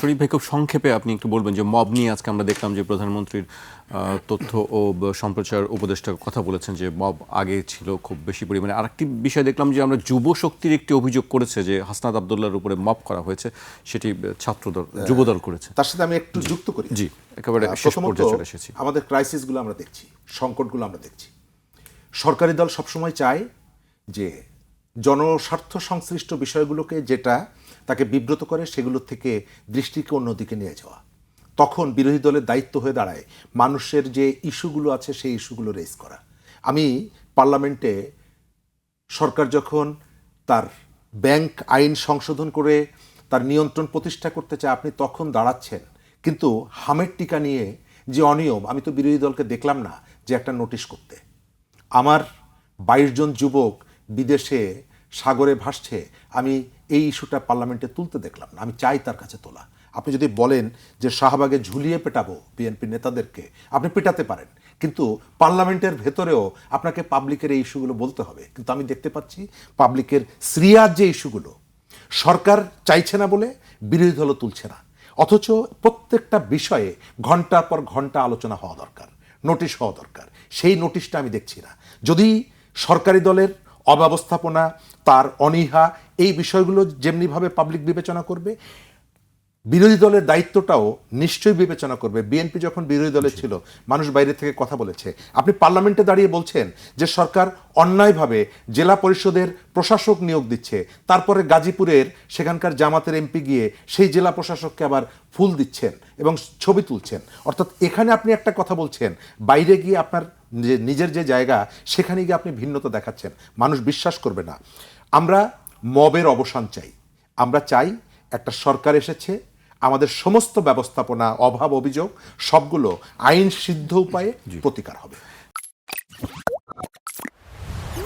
শরীফ ভাই, খুব সংক্ষেপে আপনি একটু বলবেন যে মব নিয়ে আজকে আমরা দেখলাম যে প্রধানমন্ত্রীর তথ্য ও সম্প্রচার উপদেষ্টা কথা বলেছেন যে মব আগে ছিল খুব বেশি পরিমাণে। আরেকটি বিষয় দেখলাম যে আমরা যুব শক্তির একটি অভিযোগ করেছে যে হাসনাত আবদুল্লাহর উপরে মব করা হয়েছে, সেটি ছাত্রদল যুবদল করেছে। তার সাথে আমি একটু যুক্ত করি। জি, একেবারে শেষ পর্যায়ে চলে এসেছি। আমাদের ক্রাইসিসগুলো আমরা দেখছি, সংকটগুলো আমরা দেখছি। সরকারি দল সবসময় চায় যে জনস্বার্থ সংশ্লিষ্ট বিষয়গুলোকে যেটা তাকে বিব্রত করে সেগুলোর থেকে দৃষ্টিকে অন্যদিকে নিয়ে যাওয়া। তখন বিরোধী দলের দায়িত্ব হয়ে দাঁড়ায় মানুষের যে ইস্যুগুলো আছে সেই ইস্যুগুলো রেজ করা। আমি পার্লামেন্টে সরকার যখন তার ব্যাংক আইন সংশোধন করে তার নিয়ন্ত্রণ প্রতিষ্ঠা করতে চায়, আপনি তখন দাঁড়াচ্ছেন। কিন্তু হামের টিকা নিয়ে যে অনিয়ম, আমি তো বিরোধী দলকে দেখলাম না যে একটা নোটিশ করতে। আমার 22 জন যুবক বিদেশে সাগরে ভাসছে, আমি এই ইস্যুটা পার্লামেন্টে তুলতে দেখলাম না। আমি চাই তার কাছে তোলা। আপনি যদি বলেন যে শাহবাগে ঝুলিয়ে পেটাবো বিএনপি নেতাদেরকে, আপনি পেটাতে পারেন, কিন্তু পার্লামেন্টের ভেতরেও আপনাকে পাবলিকের এই ইস্যুগুলো বলতে হবে। কিন্তু আমি দেখতে পাচ্ছি পাবলিকের সিরিয়াস যে ইস্যুগুলো সরকার চাইছে না বলে বিরোধী দলও তুলছে না। অথচ প্রত্যেকটা বিষয়ে ঘন্টার পর ঘন্টা আলোচনা হওয়া দরকার, নোটিশ হওয়া দরকার। সেই নোটিশটা আমি দেখছি না। যদি সরকারি দলের অব্যবস্থাপনা, তার অনীহা, এই বিষয়গুলো যেমনিভাবে পাবলিক বিবেচনা করবে, বিরোধী দলের দায়িত্বটাও নিশ্চয়ই বিবেচনা করবে। বিএনপি যখন বিরোধী দলে ছিল, মানুষ বাইরে থেকে কথা বলেছে। আপনি পার্লামেন্টে দাঁড়িয়ে বলছেন যে সরকার অন্যায়ভাবে জেলা পরিষদের প্রশাসক নিয়োগ দিচ্ছে, তারপরে গাজীপুরের সেখানকার জামাতের এমপি গিয়ে সেই জেলা প্রশাসককে আবার ফুল দিচ্ছেন এবং ছবি তুলছেন। অর্থাৎ এখানে আপনি একটা কথা বলছেন, বাইরে গিয়ে আপনার নিজের যে জায়গা সেখানে গিয়ে আপনি ভিন্নতা দেখাচ্ছেন। মানুষ বিশ্বাস করবে না। আমরা মবের অবসান চাই। আমরা চাই একটা সরকার এসেছে, আমাদের সমস্ত ব্যবস্থাপনা, অভাব, অভিযোগ সবগুলো আইন সিদ্ধ উপায়ে প্রতিকার হবে।